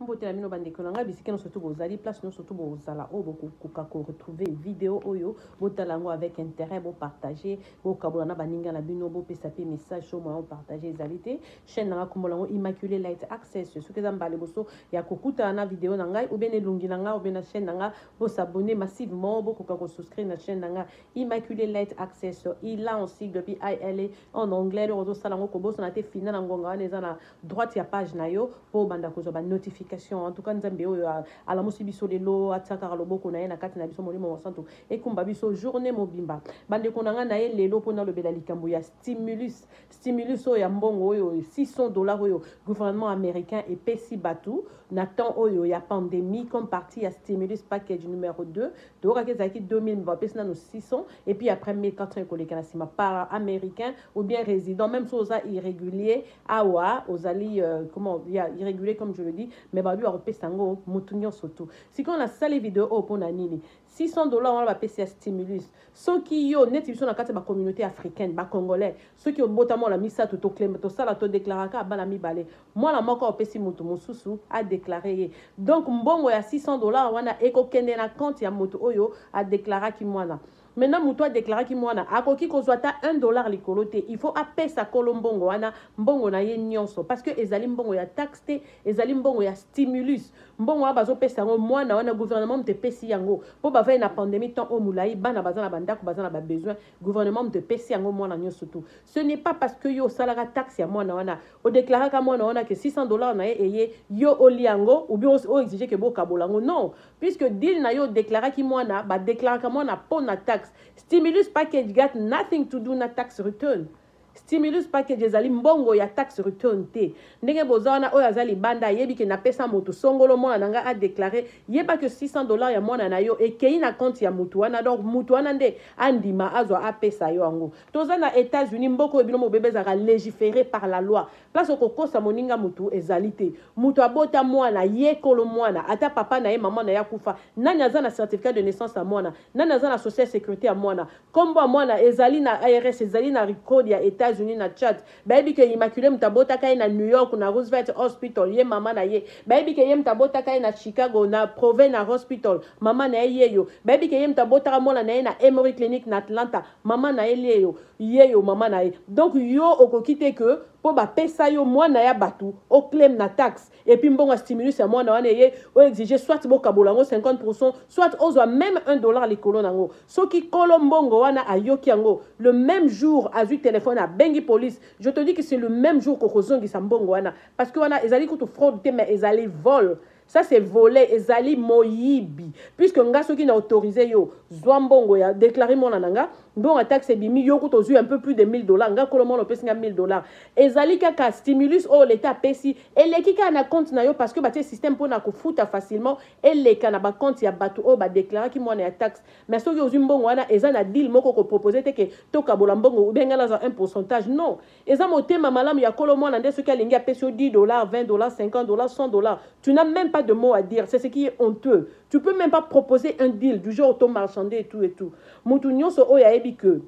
Mbote la mino bande konanga bisiki no surtout bozali place no surtout bozala o boku ko retrouver vidéo oyo botalango avec intérêt bo partager bo kabona baninga la bino bo pesa pe message sur moi partager ezalité chaîne na kombolango Immaculée Light Access ce que zambale boso ya kokuta na vidéo na ngai ou bien elungi na nga ou bien na chaîne na nga bo s'abonner massivement bo ko souscrire na chaîne na nga Immaculée Light Access il a en sigle puis ILA en anglais le rozo salango ko bo na te fina na ngonga wana na droite ya page na yo po banda ko zo ba notification en tout cas nzambe oyo ala musibiso lelo ataka loboko na ye na kati na biso molimo santo et kumba biso journée mobimba bande konanga na ye lelo pona lobela likambo ya stimulus oyo ya mbongo oyo $600 oyo gouvernement américain et pesi batu na temps oyo ya pandémie comme partie ya stimulus package numéro 2 donc akezaki 2000 va pesi na 600 et puis après 1400 koleka na sima par américain ou bien résident même chose irrégulier awa ozali comment ya irrégulier comme je le dis mais babi wa repesa ngo mutunyo soto si qu'on a sali vidéo au pona nini $600 on va pesa stimulus ceux qui yo net biso na kati ba communauté africaine ba congolais ceux qui obotamo la misa to claim to sala to déclaraka bana mibale moi la moko opesi mutu mususu a déclarer donc mbongo ya $600 wana ekokende na compte ya mutu oyo a déclarer ki mwana. Maintenant, mutu a déclaré ki mwana akoki kozwata $1 likolo te il faut apesa kolo mbongo wana mbongo na ye nyonso parce que ezali mbongo ya taxe te ezali mbongo ya stimulus mbongo wa bazo pesa ngo mwana wana gouvernement te pesi yango po ba vai na pandémie temps o mulai bana bazana bandako bazana ba besoin gouvernement te pesi yango mwana nyonso tout ce n'est pas parce que yo salara taxe ya mwana wana o déclarer ka mwana wana que $600 na ye eye yo oliango ou bien o exiger que bo kabolango non puisque deal na yo déclarer ki mwana ba déclarer ka mwana po na taxe stimulus package got nothing to do na tax return. Stimulus package ezali mbongo ya tax return te. Ndenge bozana oyo azali banda yebi ke na pesa moto songolo mwana nanga a déclarer yeba que $600 ya mwana na yo ekei na compte ya mutu wana donc mutu wana nde andima azwa a pesa yo ango. Tozana États-Unis mboko ebilo mo bébé zaka légiférer par la loi. Place okokosa moninga mutu ezali te. Mutu abota mwana yekolo mwana ata papa na ye maman na ya kufa nani azana certificat de naissance a mwana nani azana social sécurité a mwana kombo mwana ezali na ARS ezali na record ya États-Unis na chat baby ke Immaculée mtabota kai na New York na Roosevelt Hospital ye mama na ye baby ke ye mtabota kai na Chicago na Providence Hospital mama na ye yo baby ke ye mtabota mona na ye na Emory Clinic na Atlanta mama na ye yo mama na ye donc yo okokite que po ba pesa yo mwana ya batu o claim na taxe et puis mbongo stimulus ya mwana wana ye o exiger soit bo kabolango 50% soit ozwa même $1 likolo nango soki kolo mbongo wana ayoki yango le même jour azu téléphone à bengi police je te dis que c'est le même jour ko kozongisa mbongo wana parce que wana ezali kutu fraude te mais ezali vol. Ça c'est volé ezali moyibi puisque nga soki na autorisé yo zwa mbongo ya déclarer mona nanga bon taxe bimi yo ko tozu un peu plus de $1000 nga ko mo pesi nga $1000 ezali kaka stimulus o l'état pesi eleki ka na compte na yo parce que ba te système pour na ko futa facilement eleka na ba compte ya batu o ba déclarer ki mona ya taxe mais soki ozu mbongo wana eza na deal moko ko proposer te ke to kabola mbongo ou bien nga la un pourcentage non eza motema malamu ya kolo mona nde soki alingi apesi yo $10 $20 $50 $100 tu n'as même pas de mots à dire c'est ce qui est honteux tu peux même pas proposer un deal du genre auto marchander et tout mutu nyonso oyo ayebi que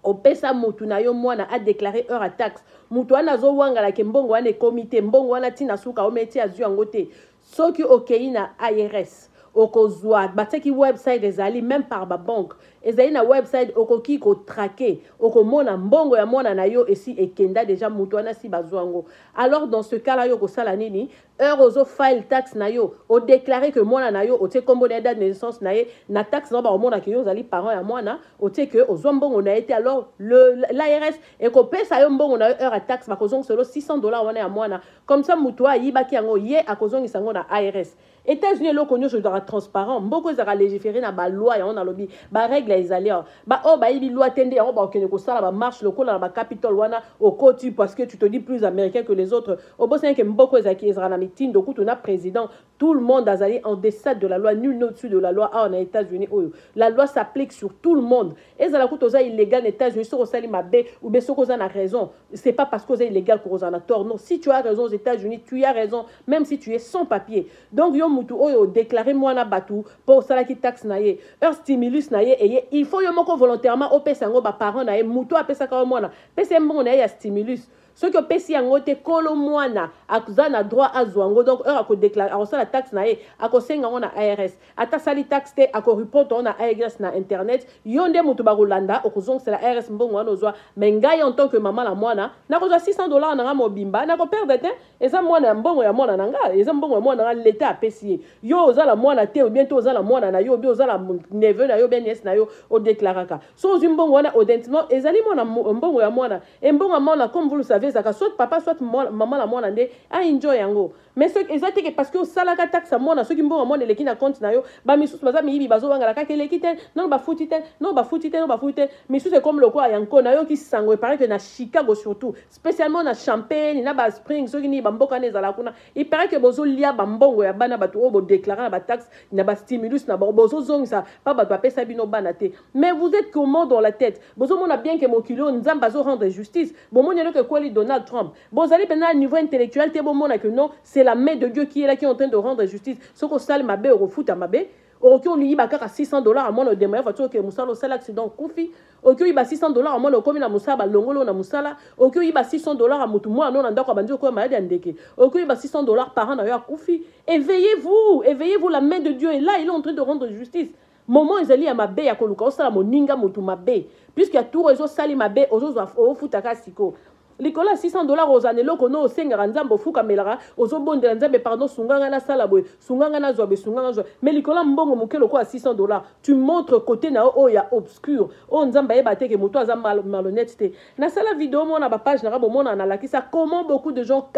opesa mutu na yo mwana a déclaré heure à taxe mutu wana zo wangala ke mbongo wana comité mbongo wana tina suka o meti azu yango te soki okei na ARS okozwa bateki website ezali même par ba banque ezali na website okoki ko traquer okomona mbongo ya mwana na yo esi ekenda déjà mutu wana si bazwango alors dans ce cas là yo ko sala nini heure ozo file tax na yo o déclarer que mwana na yo o te kombo na date de naissance na ye na tax na ba o mona ke yo zali parent ya mwana o te que ozwa mbongo na été alors l'ARS e ko pesa yo mbongo na yo heure à tax ba kozong solo $600 wana ya mwana comme ça mutu ayibaki yango ye akozongi sango na ARS États-Unis lo konyo je dois transparent mboko ezaka légiférer na ba loi ya on a lobby ba règle ezali ba o ba ibi loi tende ya ba okene ko sala ba marche lokola na ba capital wana au côté parce que tu te dis plus américain que les autres au bout c'est que mboko ezaki ezara na meeting donc on a président tout le monde azali en deçà de la loi nul n'est au-dessus de la loi en États-Unis la loi s'applique sur tout le monde ezala kutoza illégal aux États-Unis soko sali mabe ou be soko za na raison c'est pas parce que c'est illégal que vous en a tort non si tu as raison aux États-Unis tu as raison même si tu es sans papier donc yo mutu oyo déclarer mwana batu pour sala ki taxe na ye heure stimulus na ye et il faut yo moko volontairement opesa ngo ba parents na ye mutu apesa ka mwana pesa mbongo na ye ya stimulus Ce que pesi yango te kolo mwana akuza na droit azwango donc heure ako déclarer ako la taxe na ye ako senga na ARS ata sali taxe te ako report na ARS na internet yonde mutu bakolanda okuzong c'est la ARS mbongo wana ozwa mais ngai en tant que maman la mwana na kozwa $600 na nga mobimba na ko perdre te eza mwana mbongo ya mwana na nga eza mbongo ya mwana na l'état apesi yo ozala mwana te ou bien to ozala mwana na yo bien ozala neveu na yo bien nièce na yo o déclaraka so ozwi mbongo wana audentement ezali mwana mbongo ya mwana et mbongo ya mwana comme vous le savez ça soit papa soit maman la mwana nde a enjoy yango mais ce exact que parce que osalaka taxe ya mwana soki mbongo ya mwana eleki na compte na yo ba misusu baza miyibi bazobangala kaka eleki te non bafuti te non bafuti te non bafuti te misusu comme lokola yango na yo ki sango et paraît que na Chicago surtout spécialement na Champagne na ba Spring soki ni bamboka ne ezala kuna il paraît que bozo lia bambongo ya bana bato o bo déclarer na ba taxe na ba stimulus na bozo zongisa pa bato apesa bino bana te mais vous êtes comment dans la tête bozo mona bien que mokilo nzamba zo rendre justice bon mona que quoi Donald Trump bozali pena niveau intellectuel te bon mona que non c'est la main de Dieu qui est là qui est en train de rendre justice ce que sale mabe au foot à mabe ok on lui y baka $600 à moi le demain voiture que musala sale accident kufi ok il ba $600 à moi le comme na musala longolo na musala ok il ba $600 à mutu moi non ndako bandio ko malade ndeke ok il ba $600 par an na ya kufi éveillez-vous la main de Dieu est là il est en train de rendre justice moment ezali ya mabe ya koluka osala moninga mutu mabe puisque ya tour ezo sali mabe ozo ofutaka siko likola $600 aux anelo kono osengara nzambo fuka melara ozobondela nzambe pardon sunganga na sala boy sunganga na zwa be sunganga zwa mais likola mbongo mokelo ko $600 tu montres côté na o ya obscur o nzamba yeba te ke moto aza malhonnête te na sala vidéo mona ba page na rabo mona na lakisa comment beaucoup de gens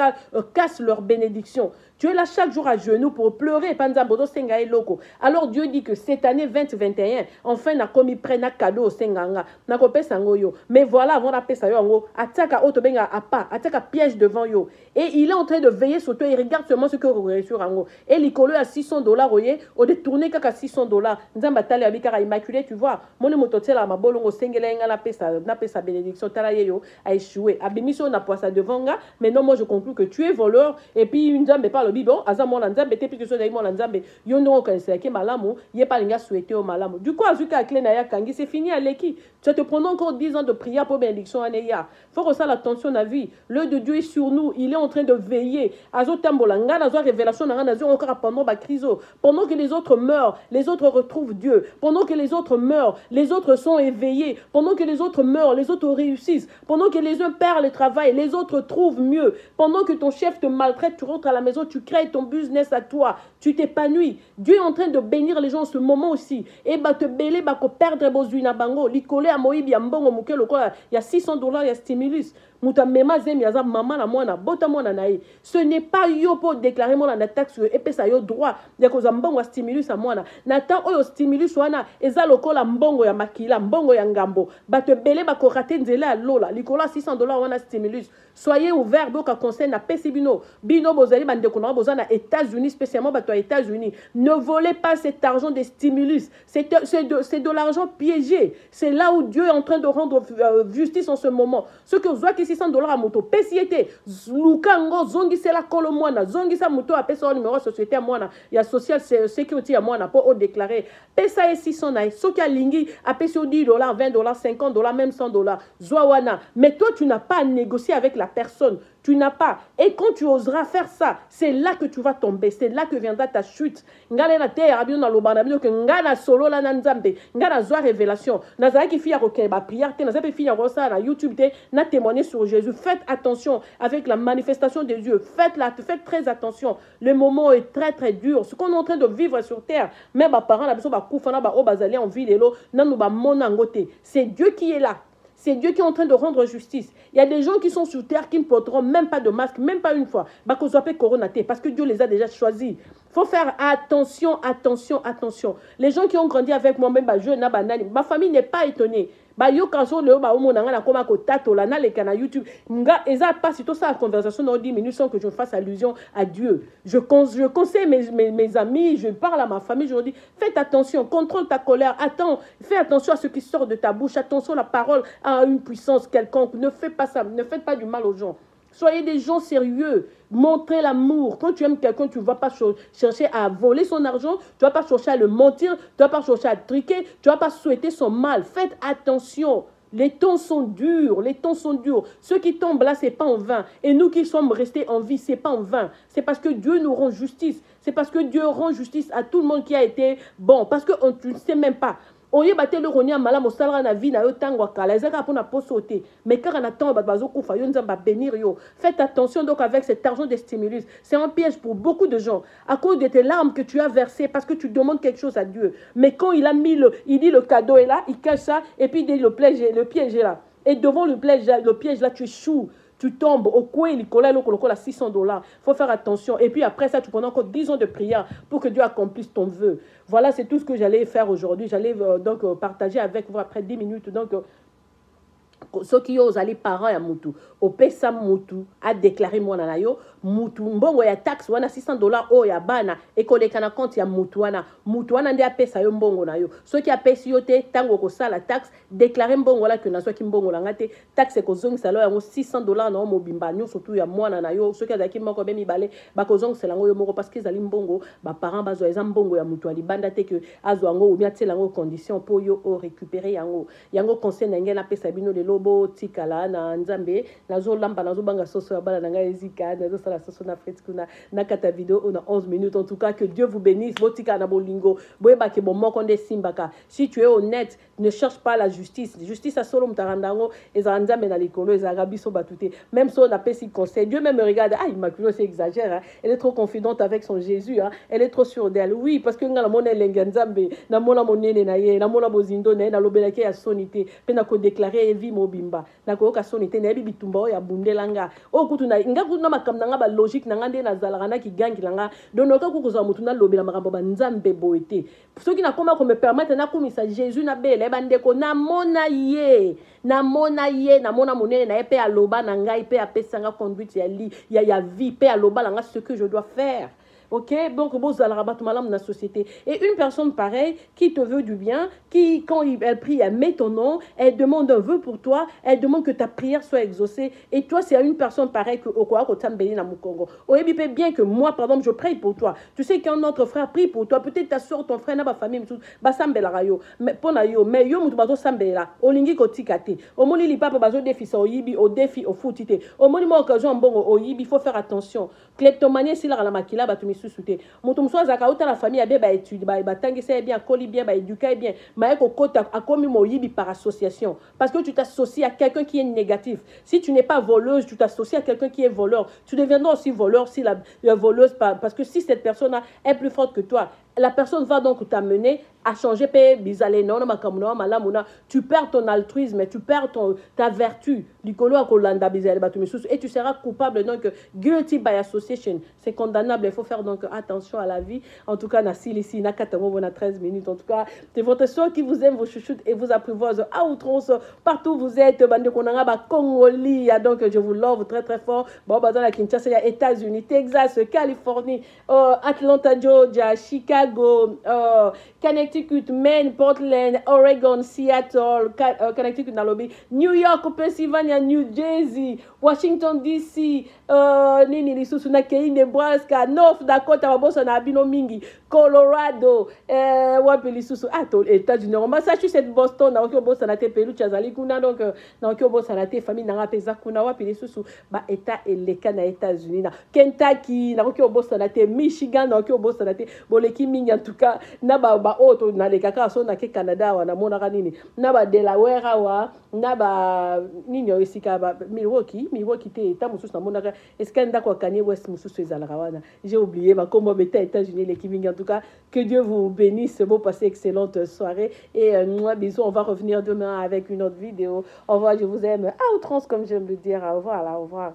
cassent leur bénédiction. Tu es là chaque jour à genoux pour pleurer panzambo senga eloko. Alors Dieu dit que cette année 2021 enfin na komi prena cadeau senganga na ko pesa ngoyo mais voilà avant la pesa yo ngo ataka auto attaque piège devant yo et il est en train de veiller sur toi il regarde seulement ce que vous avez sur ango et l'icolo à $600 oye au détourner kaka $600 nzamba tali abikara immaculé tu vois mon mototela mabolongo sengela nga na pesa bénédiction tala yo a échoué abimiso na poisa devant nga mais non moi je conclus que tu es voleur et puis nzambe parle bon azamo na nzambe te puis que so na mo na nzambe yo ndo ko c'est que malamu ye pas linga souhaiter au malamu du coup azuka clé na ya kangi c'est fini à l'équipe tu te prends encore 10 ans de prière pour bénédiction aneya faut que ça l'attention na vie l'œil de Dieu est sur nous il est en train de veiller azo tambola nga na zo révélation na nga zo encore pendant ba criso pendant que les autres meurent les autres retrouvent Dieu pendant que les autres meurent les autres sont éveillés pendant que les autres meurent les autres réussissent pendant que les uns perdent le travail les autres trouvent mieux pendant que ton chef te maltraite tu rentres à la maison tu crées ton business à toi tu t'épanouis Dieu est en train de bénir les gens en ce moment aussi et ba te belé ba ko perdre bozuina bango likole a moyibi ya mbongo mukelo ko ya $600 ya stimulus muta mema zemi aza maman la mwana bota mwana nae ce n'est pas yo pour déclarer mon la taxe et pesa yo droit ya ko za mbongo stimulus a mwana na temps oyo stimulus wana eza lokola mbongo ya makila mbongo ya ngambo ba te belé ba ko rater nzela lola likola $600 wana stimulus soyez ouverts boka conseil na pesibino bino bozali bande ko na bozana États-Unis spécialement ba to États-Unis ne volez pas cet argent des stimulus c'est de l'argent piégé c'est là où Dieu est en train de rendre justice en ce moment ce que vous voyez $600 à moto pesiete lukango zongi sela kolo mwana zongi sa moto a pesa numéro société à mwana ya social sécurité à mwana pour déclarer pesa et 600 na soki alingi a pesa $10 $20 $50 même $100 zoawana mais toi tu n'as pas à négocier avec la personne tu n'as pas et quand tu oseras faire ça c'est là que tu vas tomber c'est là que viendra ta chute ngana na te rabino na lobana bino que ngana solo la na nzambe ngana zwa révélation nazala ki fi ya ko ba prière te nazala fi ya ko ça na YouTube te na témoigner sur Jésus faites attention avec la manifestation de Dieu faites très attention le moment est très très dur ce qu'on est en train de vivre sur terre même ba parents la biso ba kufana ba o bazali en ville elo nanu ba mona ngote c'est Dieu qui est là. C'est Dieu qui est en train de rendre justice. Il y a des gens qui sont sur terre qui ne porteront même pas de masque, même pas une fois. Parce que Dieu les a déjà choisis. Il faut faire attention, attention, attention. Les gens qui ont grandi avec moi-même, ma famille n'est pas étonnée. Yo kanso le ba omo nanga na koma ko tato la na le kana YouTube nga eza pas si tout ça conversation dans 10 minutes sans que je fasse allusion à Dieu. Je conseille mes amis, je parle à ma famille, je leur dis faites attention, contrôle ta colère, attends, fais attention à ce qui sort de ta bouche, attention la parole a une puissance quelconque, ne faites pas ça, ne faites pas du mal aux gens. Soyez des gens sérieux. Montrez l'amour. Quand tu aimes quelqu'un, tu ne vas pas chercher à voler son argent. Tu ne vas pas chercher à le mentir. Tu ne vas pas chercher à triquer. Tu ne vas pas souhaiter son mal. Faites attention. Les temps sont durs, les temps sont durs. Ceux qui tombent là, ce n'est pas en vain. Et nous qui sommes restés en vie, ce n'est pas en vain. C'est parce que Dieu nous rend justice. C'est parce que Dieu rend justice à tout le monde qui a été bon. Parce que tu ne sais même pas. Oye batele ronia mala mosala na vie na yo tango kala ezaka pona posote mais quand on attend bazo kufa yo nzamba bénir yo. Faites attention donc avec cet argent de stimulus, c'est un piège pour beaucoup de gens à cause de tes larmes que tu as versées parce que tu demandes quelque chose à Dieu. Mais quand il a mis il dit le cadeau est là, il cache ça et puis il dit le piège est là. Et devant le piège là tu échoues. Tu tombes au coin, il colle à $600. Il faut faire attention. Et puis après ça, tu prends encore 10 ans de prière pour que Dieu accomplisse ton vœu. Voilà, c'est tout ce que j'allais faire aujourd'hui. J'allais donc partager avec vous après 10 minutes. Donc, ceux qui osent aller parents ya mutu opesa mutu a déclaré mwana na yo mutu mbongo ya taxe wana $600 o ya bana ekoleka na compte ya mutu wana ndi apesa yo mbongo na yo ceux qui apesi yo te tango ko sala taxe déclarer mbongo la que na so ki mbongo la ngate taxe ko zongisa lo yango $600 na mobimba nyo surtout ya mwana na yo ceux qui azaki moko be mibale ba ko zongisa lango yo moko parce que zali mbongo ba parents bazo eza mbongo ya mutu ali banda te que azo yango ou bien tela yango condition pour yo o récupérer yango conseil na ngena pesa bino le lobo tikala na nzambe nazo lamba nazo banga soso ya bala nanga ezika nazo sala soso na frite kuna na kata vidéo on a 11 minutes en tout cas que Dieu vous bénisse botika na bolingo boyeba ke bomoko nde simbaka si tu es honnête ne cherche pas la justice a solo mtarandango ezala nzambe na likolo ezala biso batute même si on a pesi conseil Dieu même regarde Immaculée c'est exagère hein? Elle est trop confidente avec son Jésus hein? Elle est trop sûre d'elle oui parce que ngala mona lenga nzambe na mona monene na ye na mona bozindo na lobelake ya sonité pe na ko déclarer vie mobimba na ko ka sonité na bitumba ya bundelanga o kutu na nga kutu na makamna nga ba logique na ngande na zalaka na ki gangi langa donoka ku kuza mutu na lobela makambo ba nzambe boete soki na koma ko me permettre na komisa Jésus na bele bandeko na mona ye na mona monene na pe aloba na ngai pe apesanga conduite ya vie pe aloba langa ce que je dois faire. Ok, donc vous allez rabattre dans la société. Et une personne pareille qui te veut du bien, qui quand elle prie, elle met ton nom, elle demande un vœu pour toi, elle demande que ta prière soit exaucée. Et toi, c'est une personne pareille que Okoa Kotambeli na Mukongo. Oyebi bien que moi, par exemple, je prie pour toi. Tu sais qu'un autre frère prie pour toi. Peut-être ta soeur, ton frère, n'a pas famille, ba sambela rayo. Mais pour na yo, mais yo mutu bazo sambela. Olingi kotikate. Omoni li papa bazo défi sa oyibi, au défi au foutite. Omoni mo occasion bongo oyibi, il faut faire attention. Kleptomanie si la makila batumi sous-souté. Moto mso azaka uta la famille abe ba étude ba tangisa bien koli bien ba éduquer bien. Ma eko kota akomi moyibi par association parce que tu t'associes à quelqu'un qui est négatif. Si tu n'es pas voleuse, tu t'associes à quelqu'un qui est voleur. Tu deviendras aussi voleur si la voleuse parce que si cette personne là est plus forte que toi, la personne va donc t'amener à changer tu perds ton altruisme, tu perds ta vertu et tu seras coupable donc guilty by association. C'est condamnable, il faut faire donc attention à la vie. En tout cas, ici, na 13 minutes. En tout cas, c'est votre soeur qui vous aime, vos chouchoutes et vous apprivoise à outrance. Partout où vous êtes, bande konanga Congolais, donc je vous love très très fort. Bon, dans la Kinshasa, États-Unis, Texas, Californie, Atlanta, Georgia, Chicago, Connecticut, Maine, Portland, Oregon, Seattle, Connecticut, Nairobi, New York, Pennsylvania, New Jersey, Washington DC, nini lisusu na Kei, Nebraska, North Dakota, wabosa na abino mingi, Colorado, wapi lisusu ato États-Unis, Massachusetts, Boston, na okyo bosa na te pelu chazali kuna donc na okyo bosa na te famille na ngapeza kuna wapi lisusu ba état eleka na États-Unis na Kentucky, na okyo bosa na te Michigan, na okyo bosa na te boleki mingi en tout cas na ba auto na le kaka so na ke Canada wa na mona kanini na ba Delaware wa na ba nini osika ba Milwaukee te ta mususu na mona eskanda kwa Kanye West mususu ezalaka wana j'ai oublié ba comme beta États-Unis les Kimingi en tout cas que Dieu vous bénisse bon passez excellente soirée et moi bisous on va revenir demain avec une autre vidéo au revoir je vous aime à outrance comme j'aime le dire au revoir.